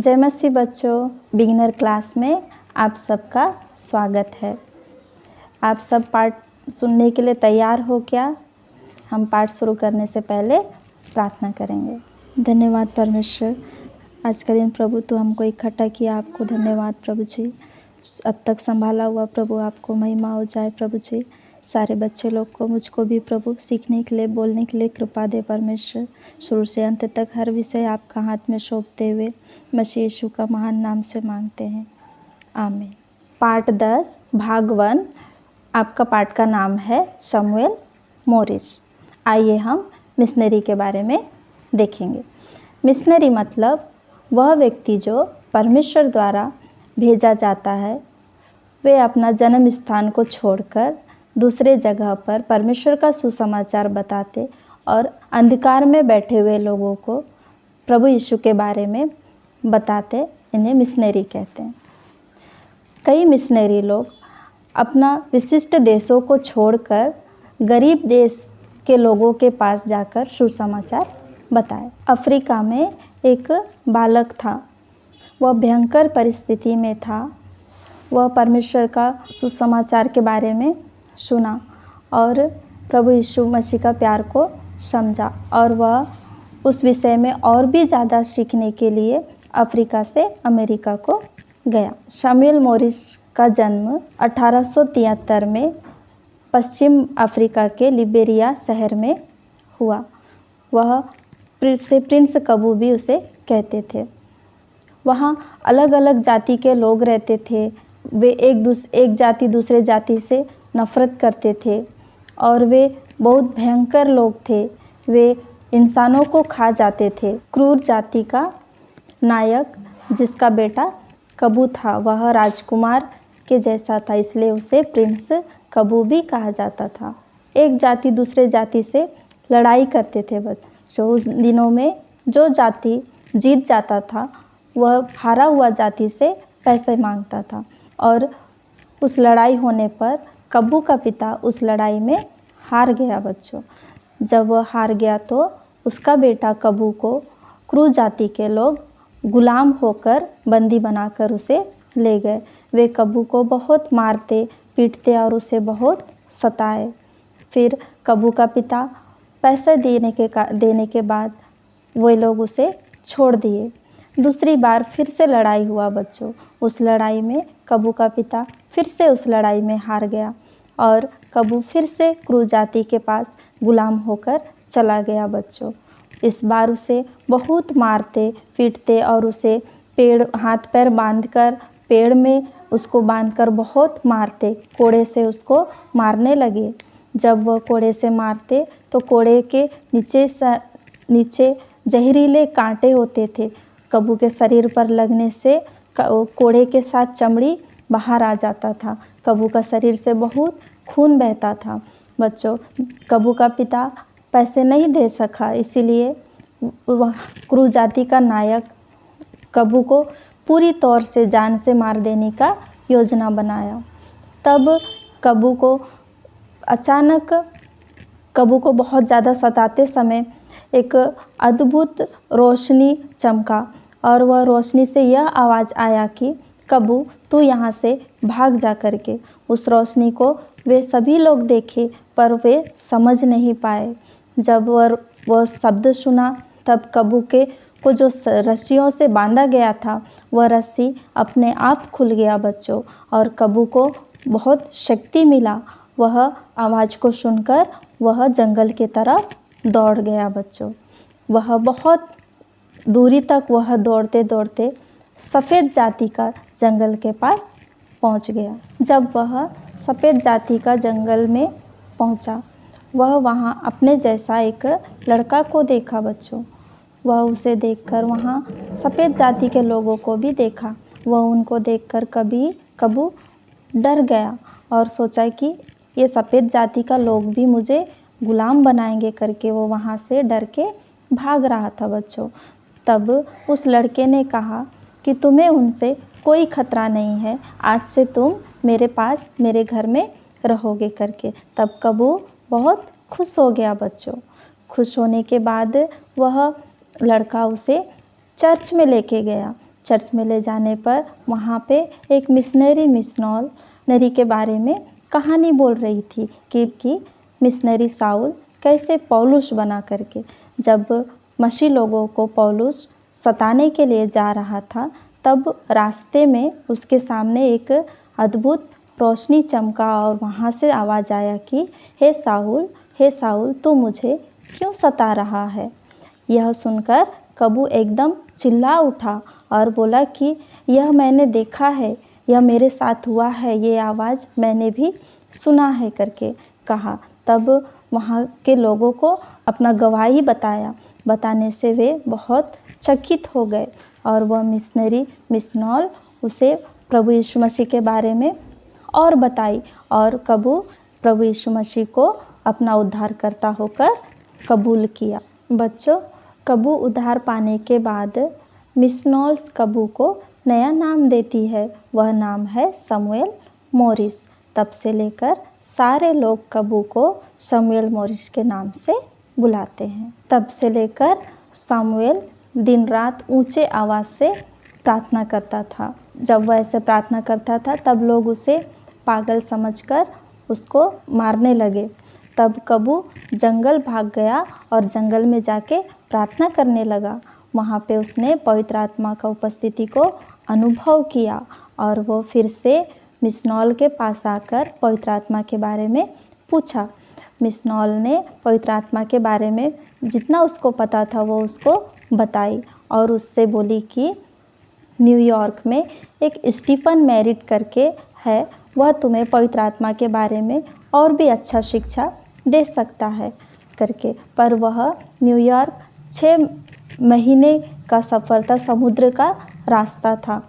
जय मसीह बच्चों, beginner class में आप सबका स्वागत है। आप सब पाठ सुनने के लिए तैयार हो क्या? हम पाठ शुरू करने से पहले प्रार्थना करेंगे। धन्यवाद परमेश्वर, आज का दिन प्रभु तो हमको इकट्ठा किया, आपको धन्यवाद प्रभु जी। अब तक संभाला हुआ प्रभु, आपको महिमा हो जाए प्रभु जी। सारे बच्चे लोग को, मुझको भी प्रभु सीखने के लिए, बोलने के लिए कृपा दे परमेश्वर। शुरू से अंत तक हर विषय आपका हाथ में सौंपते हुए मसीह यीशु का महान नाम से मांगते हैं, आमीन। पाठ 10 भाग 1। आपका पाठ का नाम है शमूएल मोरिस। आइए हम मिशनरी के बारे में देखेंगे। मिशनरी मतलब वह व्यक्ति जो परमेश्वर द्वारा भेजा जाता है। वे अपना जन्म स्थान को छोड़कर दूसरे जगह पर परमेश्वर का सुसमाचार बताते और अंधकार में बैठे हुए लोगों को प्रभु यीशु के बारे में बताते, इन्हें मिशनरी कहते हैं। कई मिशनरी लोग अपना विशिष्ट देशों को छोड़कर गरीब देश के लोगों के पास जाकर सुसमाचार बताए। अफ्रीका में एक बालक था, वह भयंकर परिस्थिति में था। वह परमेश्वर का सुसमाचार के बारे में सुना और प्रभु यीशु मसीह का प्यार को समझा और वह उस विषय में और भी ज़्यादा सीखने के लिए अफ्रीका से अमेरिका को गया। शमूएल मोरिस का जन्म 1873 में पश्चिम अफ्रीका के लिबेरिया शहर में हुआ। वह प्रिंस कबू भी उसे कहते थे। वहाँ अलग अलग जाति के लोग रहते थे। वे एक जाति दूसरे जाति से नफ़रत करते थे और वे बहुत भयंकर लोग थे। वे इंसानों को खा जाते थे। क्रूर जाति का नायक जिसका बेटा कबू था, वह राजकुमार के जैसा था, इसलिए उसे प्रिंस कबू भी कहा जाता था। एक जाति दूसरे जाति से लड़ाई करते थे बच्चों। उस दिनों में जो जाति जीत जाता था वह हारा हुआ जाति से पैसे मांगता था और उस लड़ाई होने पर कबू का पिता उस लड़ाई में हार गया बच्चों। जब वह हार गया तो उसका बेटा कबू को क्रूर जाति के लोग गुलाम होकर बंदी बनाकर उसे ले गए। वे कबू को बहुत मारते पीटते और उसे बहुत सताए। फिर कबू का पिता पैसे देने के बाद वे लोग उसे छोड़ दिए। दूसरी बार फिर से लड़ाई हुआ बच्चों। उस लड़ाई में कबू का पिता फिर से उस लड़ाई में हार गया और कबू फिर से क्रूर जाति के पास गुलाम होकर चला गया बच्चों। इस बार उसे बहुत मारते पीटते और उसे हाथ पैर बांधकर पेड़ में उसको बांधकर बहुत मारते, कोड़े से उसको मारने लगे। जब वह कोड़े से मारते तो कोड़े के नीचे जहरीले कांटे होते थे। कबू के शरीर पर लगने से कोड़े के साथ चमड़ी बाहर आ जाता था। कबू का शरीर से बहुत खून बहता था बच्चों। कबू का पिता पैसे नहीं दे सका, इसीलिए वह क्रूर जाति का नायक कबू को पूरी तौर से जान से मार देने का योजना बनाया। तब कबू को बहुत ज़्यादा सताते समय एक अद्भुत रोशनी चमका और वह रोशनी से यह आवाज़ आया कि कबू तू यहाँ से भाग जा करके। उस रोशनी को वे सभी लोग देखे पर वे समझ नहीं पाए। जब वह शब्द सुना तब कबू को जो रस्सियों से बांधा गया था वह रस्सी अपने आप खुल गया बच्चों और कबू को बहुत शक्ति मिला। वह आवाज़ को सुनकर वह जंगल की तरफ दौड़ गया बच्चों। वह बहुत दूरी तक वह दौड़ते दौड़ते सफ़ेद जाति का जंगल के पास पहुंच गया। जब वह सफ़ेद जाति का जंगल में पहुंचा, वह वहां अपने जैसा एक लड़का को देखा बच्चों। वह उसे देखकर वहां सफ़ेद जाति के लोगों को भी देखा। वह उनको देखकर कबू डर गया और सोचा कि ये सफ़ेद जाति का लोग भी मुझे गुलाम बनाएंगे करके वो वहाँ से डर के भाग रहा था बच्चों। तब उस लड़के ने कहा कि तुम्हें उनसे कोई खतरा नहीं है, आज से तुम मेरे पास मेरे घर में रहोगे करके। तब कबू बहुत खुश हो गया बच्चों। खुश होने के बाद वह लड़का उसे चर्च में लेके गया। चर्च में ले जाने पर वहाँ पे एक मिशनरी के बारे में कहानी बोल रही थी कि मिशनरी साउल कैसे पौलुस बना करके, जब मसीह लोगों को पौलुस सताने के लिए जा रहा था, तब रास्ते में उसके सामने एक अद्भुत रोशनी चमका और वहाँ से आवाज़ आया कि हे साउल तू मुझे क्यों सता रहा है। यह सुनकर कबू एकदम चिल्ला उठा और बोला कि यह मैंने देखा है, यह मेरे साथ हुआ है, ये आवाज़ मैंने भी सुना है करके कहा। तब वहाँ के लोगों को अपना गवाही बताने से वे बहुत चकित हो गए और वह मिशनॉल उसे प्रभु यीशु मसीह के बारे में और बताई और कबू प्रभु यीशु मसीह को अपना उद्धारकर्ता होकर कबूल किया। बच्चों, कबू उद्धार पाने के बाद मिशनॉल्स कबू को नया नाम देती है। वह नाम है शमूएल मॉरिस। तब से लेकर सारे लोग कबू को शमूएल मॉरिस के नाम से बुलाते हैं। तब से लेकर शमूएल दिन रात ऊंचे आवाज़ से प्रार्थना करता था। जब वह ऐसे प्रार्थना करता था तब लोग उसे पागल समझकर उसको मारने लगे। तब कबू जंगल भाग गया और जंगल में जाके प्रार्थना करने लगा। वहाँ पे उसने पवित्र आत्मा का उपस्थिति को अनुभव किया और वो फिर से मिशनॉल के पास आकर पवित्र आत्मा के बारे में पूछा। मिशनॉल ने पवित्र आत्मा के बारे में जितना उसको पता था वो उसको बताई और उससे बोली कि न्यूयॉर्क में एक स्टीफन मैरिट करके है, वह तुम्हें पवित्र आत्मा के बारे में और भी अच्छा शिक्षा दे सकता है करके। पर वह न्यूयॉर्क 6 महीने का सफ़र था, समुद्र का रास्ता था।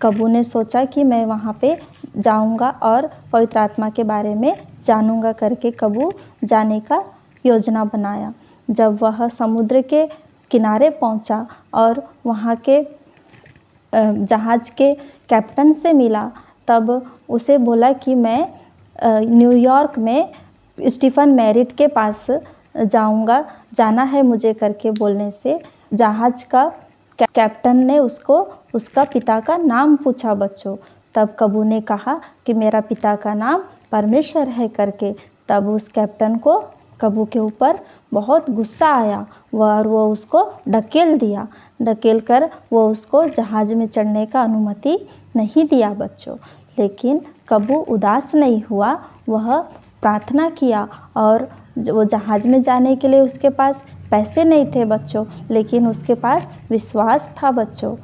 कबू ने सोचा कि मैं वहाँ पे जाऊँगा और पवित्र आत्मा के बारे में जानूँगा करके कबू जाने का योजना बनाया। जब वह समुद्र के किनारे पहुँचा और वहाँ के जहाज़ के कैप्टन से मिला, तब उसे बोला कि मैं न्यूयॉर्क में स्टीफन मैरिट के पास जाना है मुझे करके बोलने से जहाज़ का कैप्टन ने उसको उसका पिता का नाम पूछा बच्चों। तब कबू ने कहा कि मेरा पिता का नाम परमेश्वर है करके। तब उस कैप्टन को कबू के ऊपर बहुत गुस्सा आया और वो उसको ढकेल कर वो उसको जहाज़ में चढ़ने का अनुमति नहीं दिया बच्चों। लेकिन कबू उदास नहीं हुआ, वह प्रार्थना किया और वो जहाज़ में जाने के लिए उसके पास पैसे नहीं थे बच्चों, लेकिन उसके पास विश्वास था बच्चों।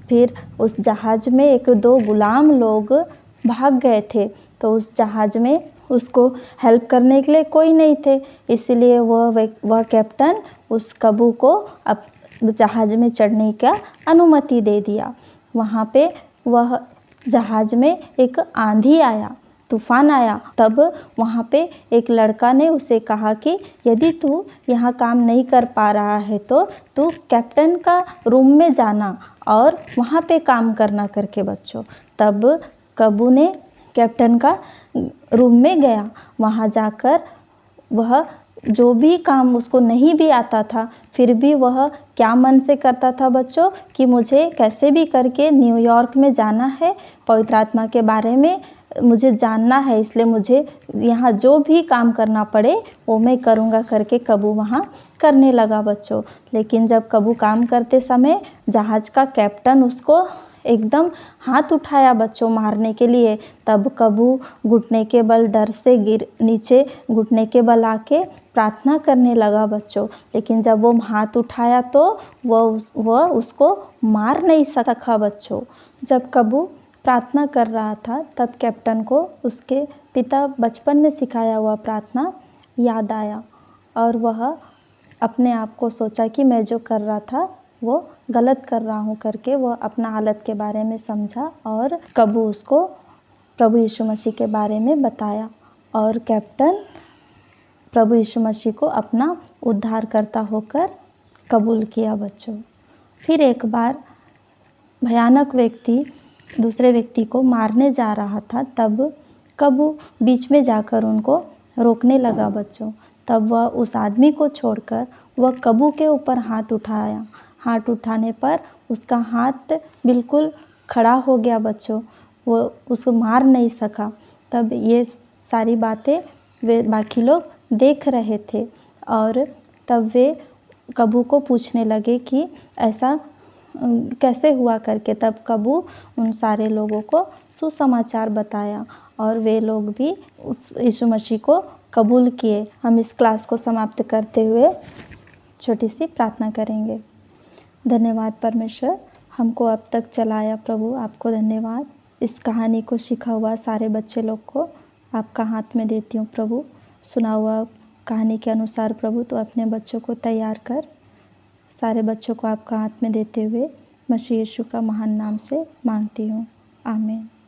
फिर उस जहाज़ में 1-2 गुलाम लोग भाग गए थे, तो उस जहाज़ में उसको हेल्प करने के लिए कोई नहीं थे, इसलिए वह कैप्टन उस कबू को अब जहाज़ में चढ़ने का अनुमति दे दिया। वहाँ पे वह जहाज़ में एक आंधी आया, तूफान आया। तब वहाँ पे एक लड़का ने उसे कहा कि यदि तू यहाँ काम नहीं कर पा रहा है तो तू कैप्टन का रूम में जाना और वहाँ पे काम करना करके बच्चों। तब कबू ने कैप्टन का रूम में गया। वहाँ जाकर वह जो भी काम उसको नहीं भी आता था, फिर भी वह क्या मन से करता था बच्चों कि मुझे कैसे भी करके न्यूयॉर्क में जाना है, पवित्र आत्मा के बारे में मुझे जानना है, इसलिए मुझे यहाँ जो भी काम करना पड़े वो मैं करूँगा करके कबू वहाँ करने लगा बच्चों। लेकिन जब कबू काम करते समय जहाज़ का कैप्टन उसको एकदम हाथ उठाया बच्चों मारने के लिए, तब कबू घुटने के बल डर से नीचे घुटने के बल आके प्रार्थना करने लगा बच्चों। लेकिन जब वो हाथ उठाया तो वह उसको मार नहीं सका बच्चों। जब कबू प्रार्थना कर रहा था तब कैप्टन को उसके पिता बचपन में सिखाया हुआ प्रार्थना याद आया और वह अपने आप को सोचा कि मैं जो कर रहा था वो गलत कर रहा हूँ करके वह अपना हालत के बारे में समझा और कबू उसको प्रभु यीशु मसीह के बारे में बताया और कैप्टन प्रभु यीशु मसीह को अपना उद्धारकर्ता होकर कबूल किया बच्चों। फिर एक बार भयानक व्यक्ति दूसरे व्यक्ति को मारने जा रहा था, तब कबू बीच में जाकर उनको रोकने लगा बच्चों। तब वह उस आदमी को छोड़कर वह कबू के ऊपर हाथ हाथ उठाने पर उसका हाथ बिल्कुल खड़ा हो गया बच्चों, वो उसको मार नहीं सका। तब ये सारी बातें वे बाकी लोग देख रहे थे और तब वे कबू को पूछने लगे कि ऐसा कैसे हुआ करके। तब कबू उन सारे लोगों को सुसमाचार बताया और वे लोग भी उस यीशु मसीह को कबूल किए। हम इस क्लास को समाप्त करते हुए छोटी सी प्रार्थना करेंगे। धन्यवाद परमेश्वर, हमको अब तक चलाया प्रभु, आपको धन्यवाद। इस कहानी को सीखा हुआ सारे बच्चे लोग को आपका हाथ में देती हूँ प्रभु। सुना हुआ कहानी के अनुसार प्रभु तो अपने बच्चों को तैयार कर, सारे बच्चों को आपका हाथ में देते हुए मसीह यीशु का महान नाम से मांगती हूँ, आमीन।